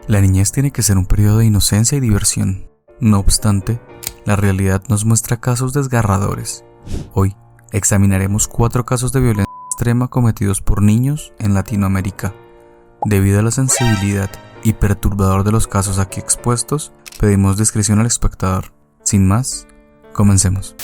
La niñez tiene que ser un periodo de inocencia y diversión. No obstante, la realidad nos muestra casos desgarradores. Hoy examinaremos 4 casos de violencia extrema cometidos por niños en Latinoamérica. Debido a la sensibilidad y perturbador de los casos aquí expuestos, pedimos discreción al espectador. Sin más, comencemos.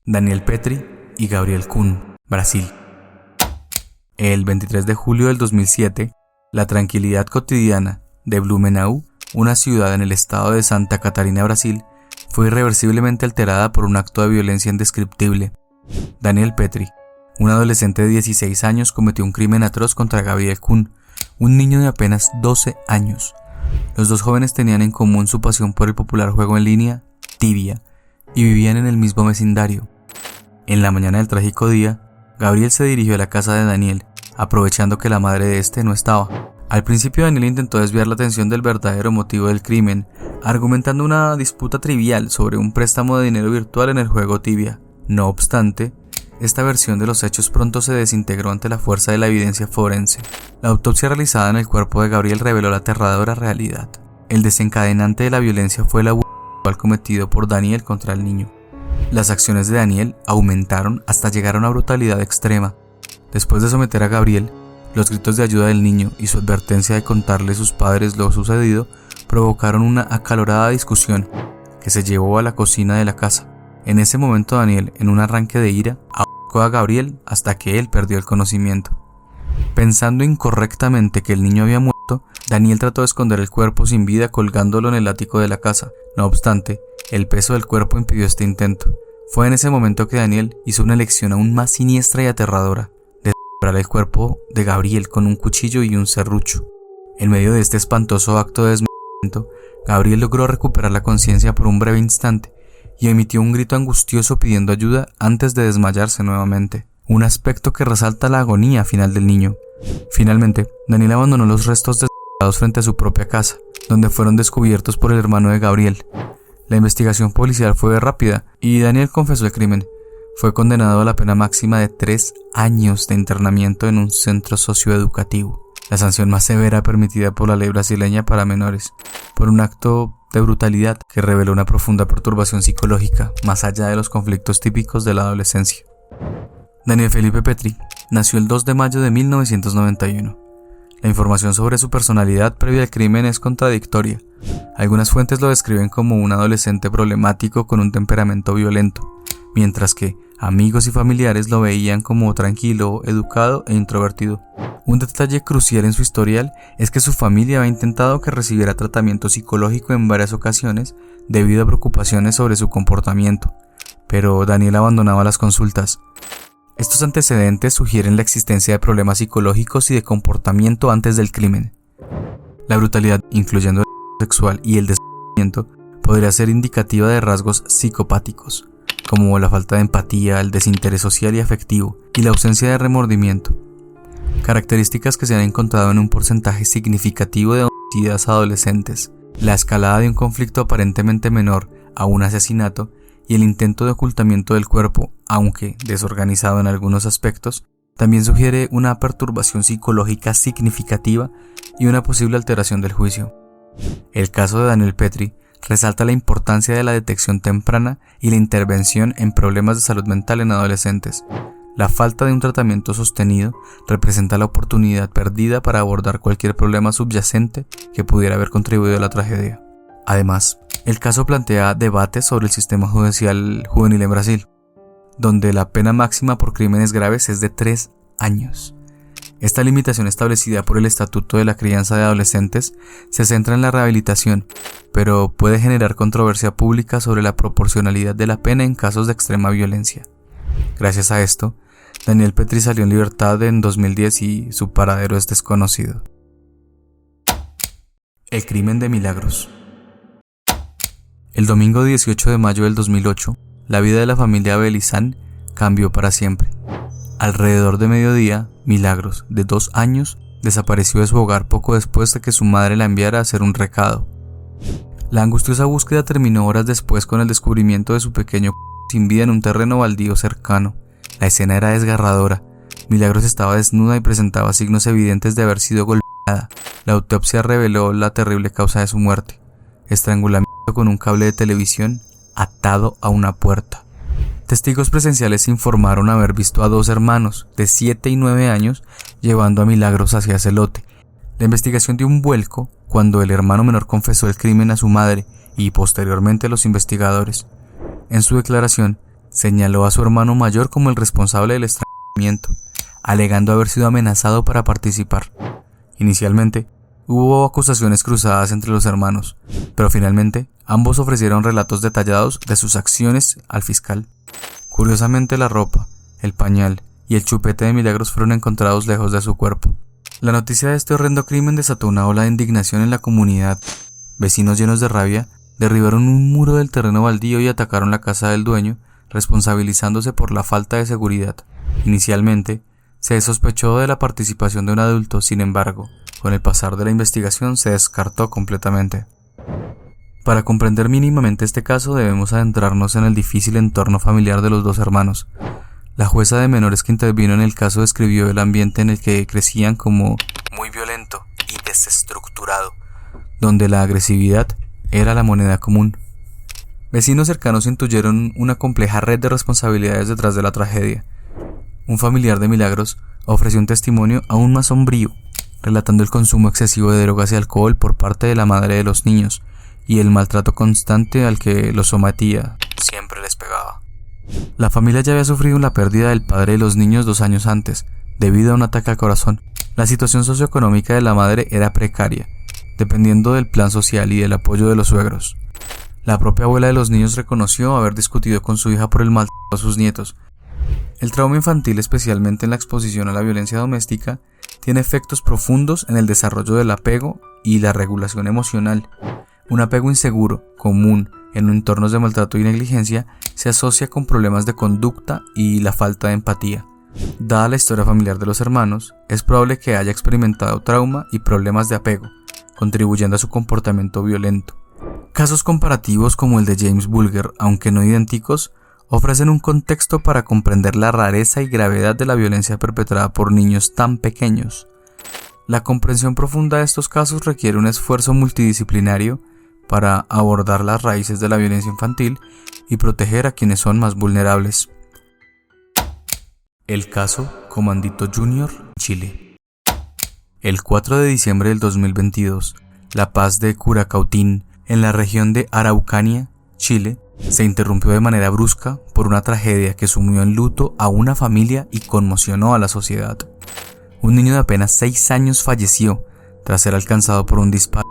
Daniel Petri y Gabriel Kuhn, Brasil. El 23 de julio del 2007, la tranquilidad cotidiana de Blumenau, una ciudad en el estado de Santa Catarina, Brasil, fue irreversiblemente alterada por un acto de violencia indescriptible. Daniel Petri, un adolescente de 16 años, cometió un crimen atroz contra Gabriel Kuhn, un niño de apenas 12 años. Los dos jóvenes tenían en común su pasión por el popular juego en línea Tibia y vivían en el mismo vecindario. En la mañana del trágico día, Gabriel se dirigió a la casa de Daniel, aprovechando que la madre de este no estaba. Al principio, Daniel intentó desviar la atención del verdadero motivo del crimen, argumentando una disputa trivial sobre un préstamo de dinero virtual en el juego Tibia. No obstante, esta versión de los hechos pronto se desintegró ante la fuerza de la evidencia forense. La autopsia realizada en el cuerpo de Gabriel reveló la aterradora realidad. El desencadenante de la violencia fue el abuso sexual cometido por Daniel contra el niño. Las acciones de Daniel aumentaron hasta llegar a una brutalidad extrema. Después de someter a Gabriel, los gritos de ayuda del niño y su advertencia de contarle a sus padres lo sucedido provocaron una acalorada discusión que se llevó a la cocina de la casa. En ese momento, Daniel, en un arranque de ira, ahorcó a Gabriel hasta que él perdió el conocimiento. Pensando incorrectamente que el niño había muerto, Daniel trató de esconder el cuerpo sin vida colgándolo en el ático de la casa. No obstante, el peso del cuerpo impidió este intento. Fue en ese momento que Daniel hizo una elección aún más siniestra y aterradora, de desmembrar el cuerpo de Gabriel con un cuchillo y un serrucho. En medio de este espantoso acto de desmembramiento, Gabriel logró recuperar la conciencia por un breve instante y emitió un grito angustioso pidiendo ayuda antes de desmayarse nuevamente, un aspecto que resalta la agonía final del niño. Finalmente, Daniel abandonó los restos desmembrados frente a su propia casa, donde fueron descubiertos por el hermano de Gabriel. La investigación policial fue rápida y Daniel confesó el crimen. Fue condenado a la pena máxima de 3 años de internamiento en un centro socioeducativo, la sanción más severa permitida por la ley brasileña para menores, por un acto de brutalidad que reveló una profunda perturbación psicológica más allá de los conflictos típicos de la adolescencia. Daniel Felipe Petri nació el 2 de mayo de 1991. La información sobre su personalidad previa al crimen es contradictoria. Algunas fuentes lo describen como un adolescente problemático con un temperamento violento, mientras que amigos y familiares lo veían como tranquilo, educado e introvertido. Un detalle crucial en su historial es que su familia había intentado que recibiera tratamiento psicológico en varias ocasiones debido a preocupaciones sobre su comportamiento, pero Daniel abandonaba las consultas. Estos antecedentes sugieren la existencia de problemas psicológicos y de comportamiento antes del crimen. La brutalidad, incluyendo el sexual y el desmembramiento, podría ser indicativa de rasgos psicopáticos, como la falta de empatía, el desinterés social y afectivo, y la ausencia de remordimiento. Características que se han encontrado en un porcentaje significativo de homicidas adolescentes. La escalada de un conflicto aparentemente menor a un asesinato y el intento de ocultamiento del cuerpo, aunque desorganizado en algunos aspectos, también sugiere una perturbación psicológica significativa y una posible alteración del juicio. El caso de Daniel Petri resalta la importancia de la detección temprana y la intervención en problemas de salud mental en adolescentes. La falta de un tratamiento sostenido representa la oportunidad perdida para abordar cualquier problema subyacente que pudiera haber contribuido a la tragedia. Además, el caso plantea debates sobre el sistema judicial juvenil en Brasil, donde la pena máxima por crímenes graves es de 3 años. Esta limitación establecida por el Estatuto de la Crianza de Adolescentes se centra en la rehabilitación, pero puede generar controversia pública sobre la proporcionalidad de la pena en casos de extrema violencia. Gracias a esto, Daniel Petri salió en libertad en 2010 y su paradero es desconocido. El crimen de Milagros. El domingo 18 de mayo del 2008, la vida de la familia Belizán cambió para siempre. Alrededor de mediodía, Milagros, de 2 años, desapareció de su hogar poco después de que su madre la enviara a hacer un recado. La angustiosa búsqueda terminó horas después con el descubrimiento de su pequeño sin vida en un terreno baldío cercano. La escena era desgarradora. Milagros estaba desnuda y presentaba signos evidentes de haber sido golpeada. La autopsia reveló la terrible causa de su muerte: estrangulamiento con un cable de televisión atado a una puerta. Testigos presenciales informaron haber visto a dos hermanos de 7 y 9 años llevando a Milagros hacia ese lote. La investigación dio un vuelco cuando el hermano menor confesó el crimen a su madre y posteriormente a los investigadores. En su declaración, señaló a su hermano mayor como el responsable del estrangulamiento, alegando haber sido amenazado para participar. Inicialmente, hubo acusaciones cruzadas entre los hermanos, pero finalmente ambos ofrecieron relatos detallados de sus acciones al fiscal. Curiosamente, la ropa, el pañal y el chupete de Milagros fueron encontrados lejos de su cuerpo. La noticia de este horrendo crimen desató una ola de indignación en la comunidad. Vecinos llenos de rabia derribaron un muro del terreno baldío y atacaron la casa del dueño, responsabilizándose por la falta de seguridad. Inicialmente, se sospechó de la participación de un adulto, sin embargo, con el pasar de la investigación se descartó completamente. Para comprender mínimamente este caso debemos adentrarnos en el difícil entorno familiar de los dos hermanos. La jueza de menores que intervino en el caso describió el ambiente en el que crecían como muy violento y desestructurado, donde la agresividad era la moneda común. Vecinos cercanos intuyeron una compleja red de responsabilidades detrás de la tragedia. Un familiar de Milagros ofreció un testimonio aún más sombrío, relatando el consumo excesivo de drogas y alcohol por parte de la madre de los niños y el maltrato constante al que los sometía. Siempre les pegaba. La familia ya había sufrido la pérdida del padre de los niños 2 años antes, debido a un ataque al corazón. La situación socioeconómica de la madre era precaria, dependiendo del plan social y del apoyo de los suegros. La propia abuela de los niños reconoció haber discutido con su hija por el maltrato a sus nietos. El trauma infantil, especialmente en la exposición a la violencia doméstica, tiene efectos profundos en el desarrollo del apego y la regulación emocional. Un apego inseguro, común en entornos de maltrato y negligencia, se asocia con problemas de conducta y la falta de empatía. Dada la historia familiar de los hermanos, es probable que haya experimentado trauma y problemas de apego, contribuyendo a su comportamiento violento. Casos comparativos como el de James Bulger, aunque no idénticos, ofrecen un contexto para comprender la rareza y gravedad de la violencia perpetrada por niños tan pequeños. La comprensión profunda de estos casos requiere un esfuerzo multidisciplinario para abordar las raíces de la violencia infantil y proteger a quienes son más vulnerables. El caso Comandito Junior, Chile. El 4 de diciembre del 2022, La Paz de Curacautín, en la región de Araucanía, Chile, se interrumpió de manera brusca por una tragedia que sumió en luto a una familia y conmocionó a la sociedad. Un niño de apenas 6 años falleció tras ser alcanzado por un disparo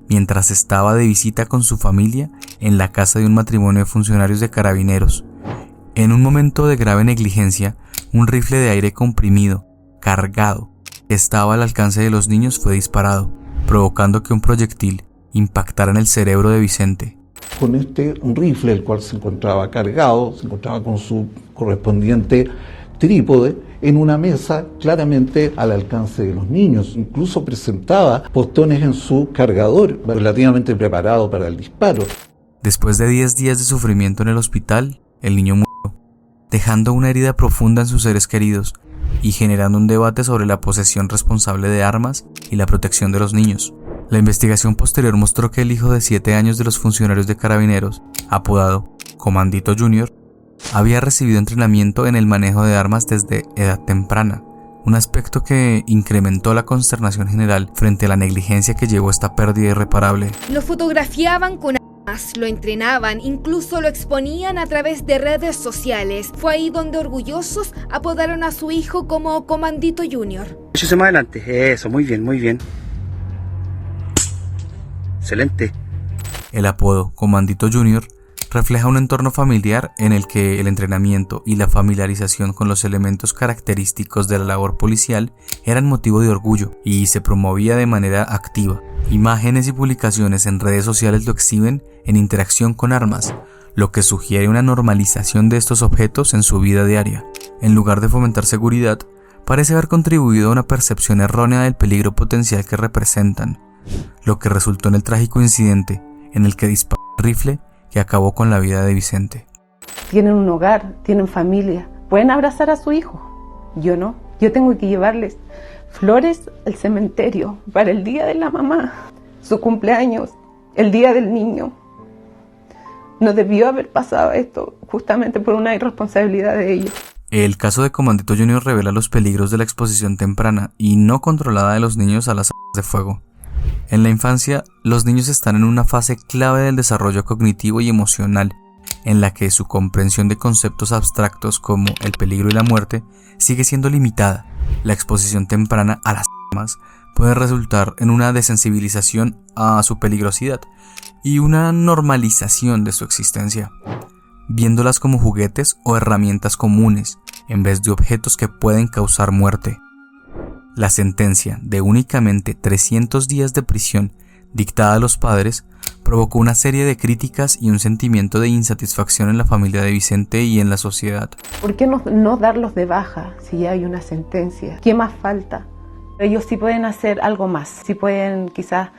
mientras estaba de visita con su familia en la casa de un matrimonio de funcionarios de carabineros. En un momento de grave negligencia, un rifle de aire comprimido, cargado, que estaba al alcance de los niños fue disparado, provocando que un proyectil impactara en el cerebro de Vicente. Con este rifle, el cual se encontraba cargado, se encontraba con su correspondiente trípode en una mesa claramente al alcance de los niños. Incluso presentaba postones en su cargador, relativamente preparado para el disparo. Después de 10 días de sufrimiento en el hospital, el niño murió, dejando una herida profunda en sus seres queridos y generando un debate sobre la posesión responsable de armas y la protección de los niños. La investigación posterior mostró que el hijo de 7 años de los funcionarios de carabineros, apodado Comandito Junior, había recibido entrenamiento en el manejo de armas desde edad temprana, un aspecto que incrementó la consternación general frente a la negligencia que llevó a esta pérdida irreparable. Lo fotografiaban con armas, lo entrenaban, incluso lo exponían a través de redes sociales. Fue ahí donde orgullosos apodaron a su hijo como Comandito Junior. Échese más adelante, eso, muy bien, muy bien. Excelente. El apodo Comandito Junior refleja un entorno familiar en el que el entrenamiento y la familiarización con los elementos característicos de la labor policial eran motivo de orgullo y se promovía de manera activa. Imágenes y publicaciones en redes sociales lo exhiben en interacción con armas, lo que sugiere una normalización de estos objetos en su vida diaria. En lugar de fomentar seguridad, parece haber contribuido a una percepción errónea del peligro potencial que representan, lo que resultó en el trágico incidente en el que disparó el rifle que acabó con la vida de Vicente. Tienen un hogar, tienen familia, pueden abrazar a su hijo. Yo no. Yo tengo que llevarles flores al cementerio para el día de la mamá, su cumpleaños, el día del niño. No debió haber pasado esto justamente por una irresponsabilidad de ellos. El caso de Comandito Junior revela los peligros de la exposición temprana y no controlada de los niños a las armas de fuego. En la infancia, los niños están en una fase clave del desarrollo cognitivo y emocional, en la que su comprensión de conceptos abstractos como el peligro y la muerte sigue siendo limitada. La exposición temprana a las armas puede resultar en una desensibilización a su peligrosidad y una normalización de su existencia, viéndolas como juguetes o herramientas comunes en vez de objetos que pueden causar muerte. La sentencia de únicamente 300 días de prisión dictada a los padres provocó una serie de críticas y un sentimiento de insatisfacción en la familia de Vicente y en la sociedad. ¿Por qué no darlos de baja si ya hay una sentencia? ¿Qué más falta? Ellos sí pueden hacer algo más, sí pueden quizás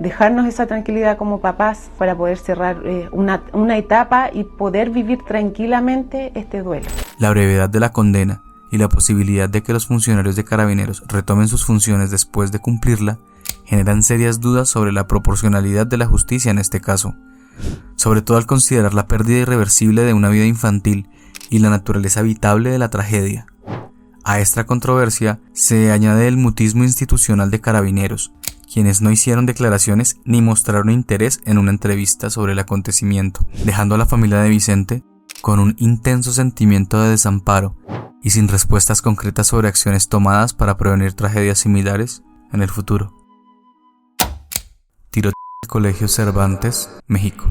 dejarnos esa tranquilidad como papás para poder cerrar una etapa y poder vivir tranquilamente este duelo. La brevedad de la condena y la posibilidad de que los funcionarios de Carabineros retomen sus funciones después de cumplirla generan serias dudas sobre la proporcionalidad de la justicia en este caso, sobre todo al considerar la pérdida irreversible de una vida infantil y la naturaleza habitable de la tragedia. A esta controversia se añade el mutismo institucional de Carabineros, quienes no hicieron declaraciones ni mostraron interés en una entrevista sobre el acontecimiento, dejando a la familia de Vicente con un intenso sentimiento de desamparo y sin respuestas concretas sobre acciones tomadas para prevenir tragedias similares en el futuro. Tiroteo del Colegio Cervantes, México.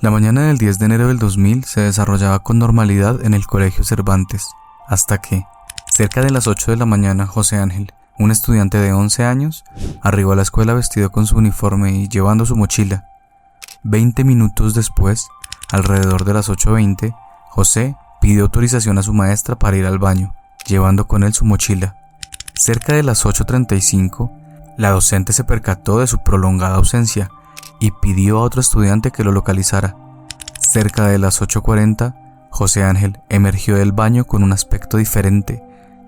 La mañana del 10 de enero del 2000 se desarrollaba con normalidad en el Colegio Cervantes, hasta que, cerca de las 8 de la mañana, José Ángel, un estudiante de 11 años, arribó a la escuela vestido con su uniforme y llevando su mochila. 20 minutos después, alrededor de las 8:20, José pidió autorización a su maestra para ir al baño, llevando con él su mochila. Cerca de las 8:35, la docente se percató de su prolongada ausencia y pidió a otro estudiante que lo localizara. Cerca de las 8:40, José Ángel emergió del baño con un aspecto diferente.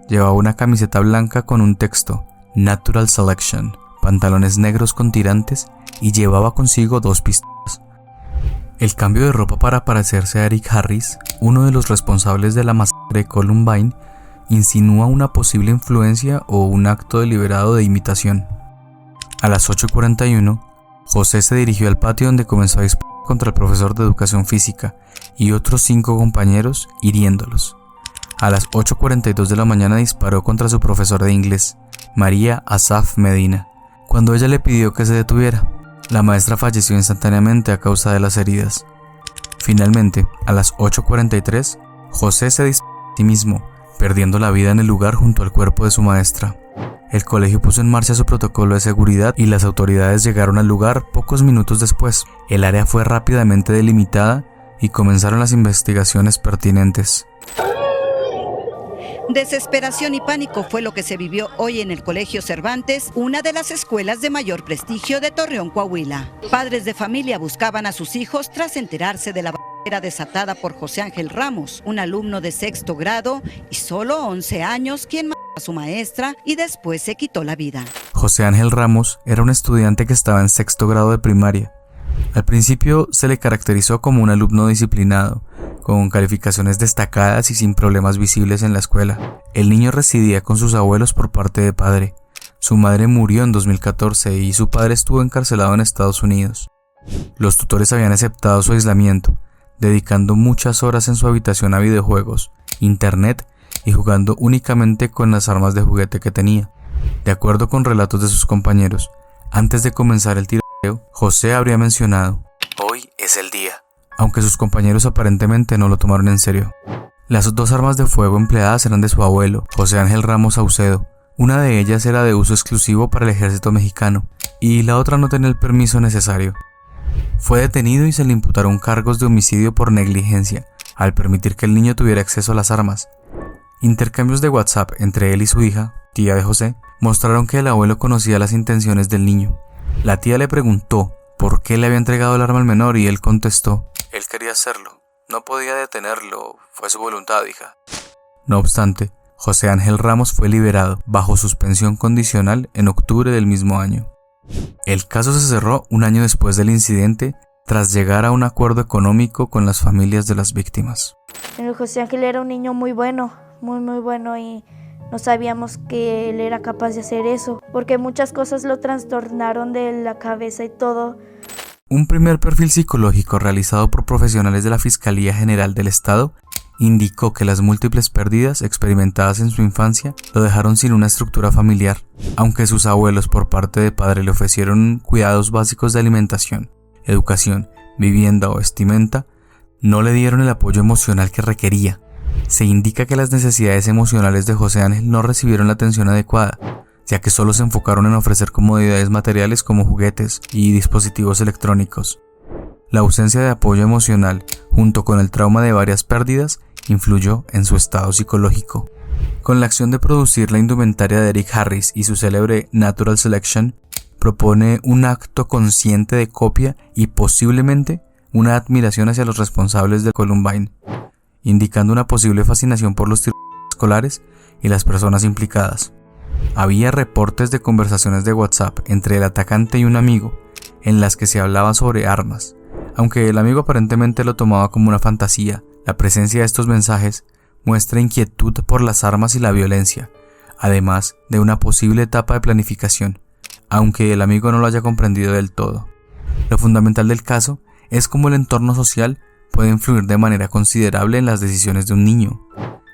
Llevaba una camiseta blanca con un texto, Natural Selection, pantalones negros con tirantes y llevaba consigo 2 pistolas. El cambio de ropa para parecerse a Eric Harris, uno de los responsables de la masacre de Columbine, insinúa una posible influencia o un acto deliberado de imitación. A las 8:41, José se dirigió al patio donde comenzó a disparar contra el profesor de educación física y otros 5 compañeros, hiriéndolos. A las 8:42 de la mañana disparó contra su profesor de inglés, María Asaf Medina. Cuando ella le pidió que se detuviera, la maestra falleció instantáneamente a causa de las heridas. Finalmente, a las 8:43, José se disparó a sí mismo, perdiendo la vida en el lugar junto al cuerpo de su maestra. El colegio puso en marcha su protocolo de seguridad y las autoridades llegaron al lugar pocos minutos después. El área fue rápidamente delimitada y comenzaron las investigaciones pertinentes. Desesperación y pánico fue lo que se vivió hoy en el Colegio Cervantes, una de las escuelas de mayor prestigio de Torreón, Coahuila. Padres de familia buscaban a sus hijos tras enterarse de la balacera desatada por José Ángel Ramos, un alumno de 6º grado y solo 11 años, quien mató a su maestra y después se quitó la vida. José Ángel Ramos era un estudiante que estaba en 6º grado de primaria. Al principio se le caracterizó como un alumno disciplinado, con calificaciones destacadas y sin problemas visibles en la escuela. El niño residía con sus abuelos por parte de padre. Su madre murió en 2014 y su padre estuvo encarcelado en Estados Unidos. Los tutores habían aceptado su aislamiento, dedicando muchas horas en su habitación a videojuegos, internet y jugando únicamente con las armas de juguete que tenía. De acuerdo con relatos de sus compañeros, antes de comenzar el tiroteo, José habría mencionado: "Hoy es el día", aunque sus compañeros aparentemente no lo tomaron en serio. Las 2 armas de fuego empleadas eran de su abuelo, José Ángel Ramos Saucedo. Una de ellas era de uso exclusivo para el ejército mexicano y la otra no tenía el permiso necesario. Fue detenido y se le imputaron cargos de homicidio por negligencia, al permitir que el niño tuviera acceso a las armas. Intercambios de WhatsApp entre él y su hija, tía de José, mostraron que el abuelo conocía las intenciones del niño. La tía le preguntó por qué le había entregado el arma al menor y él contestó: "Él quería hacerlo, no podía detenerlo, fue su voluntad, hija". No obstante, José Ángel Ramos fue liberado bajo suspensión condicional en octubre del mismo año. El caso se cerró un año después del incidente, tras llegar a un acuerdo económico con las familias de las víctimas. José Ángel era un niño muy bueno, muy bueno, y no sabíamos que él era capaz de hacer eso, porque muchas cosas lo trastornaron de la cabeza y todo. Un primer perfil psicológico realizado por profesionales de la Fiscalía General del Estado indicó que las múltiples pérdidas experimentadas en su infancia lo dejaron sin una estructura familiar, aunque sus abuelos por parte de padre le ofrecieron cuidados básicos de alimentación, educación, vivienda o vestimenta, no le dieron el apoyo emocional que requería. Se indica que las necesidades emocionales de José Ángel no recibieron la atención adecuada, ya que solo se enfocaron en ofrecer comodidades materiales como juguetes y dispositivos electrónicos. La ausencia de apoyo emocional, junto con el trauma de varias pérdidas, influyó en su estado psicológico. Con la acción de producir la indumentaria de Eric Harris y su célebre Natural Selection, propone un acto consciente de copia y posiblemente una admiración hacia los responsables de Columbine, indicando una posible fascinación por los tiroteos escolares y las personas implicadas. Había reportes de conversaciones de WhatsApp entre el atacante y un amigo, en las que se hablaba sobre armas. Aunque el amigo aparentemente lo tomaba como una fantasía, la presencia de estos mensajes muestra inquietud por las armas y la violencia, además de una posible etapa de planificación, aunque el amigo no lo haya comprendido del todo. Lo fundamental del caso es cómo el entorno social puede influir de manera considerable en las decisiones de un niño,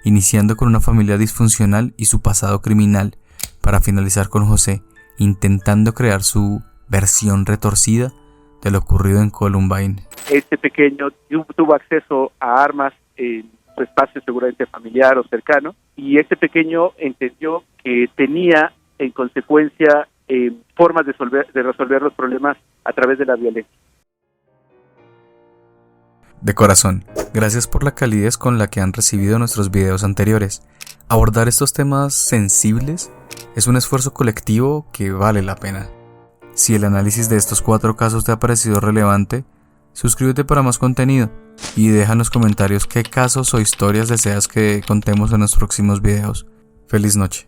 iniciando con una familia disfuncional y su pasado criminal, para finalizar con José intentando crear su versión retorcida de lo ocurrido en Columbine. Este pequeño tuvo acceso a armas en su espacio seguramente familiar o cercano, y este pequeño entendió que tenía en consecuencia formas de resolver los problemas a través de la violencia. De corazón, gracias por la calidez con la que han recibido nuestros videos anteriores. Abordar estos temas sensibles es un esfuerzo colectivo que vale la pena. Si el análisis de estos 4 casos te ha parecido relevante, suscríbete para más contenido y deja en los comentarios qué casos o historias deseas que contemos en los próximos videos. Feliz noche.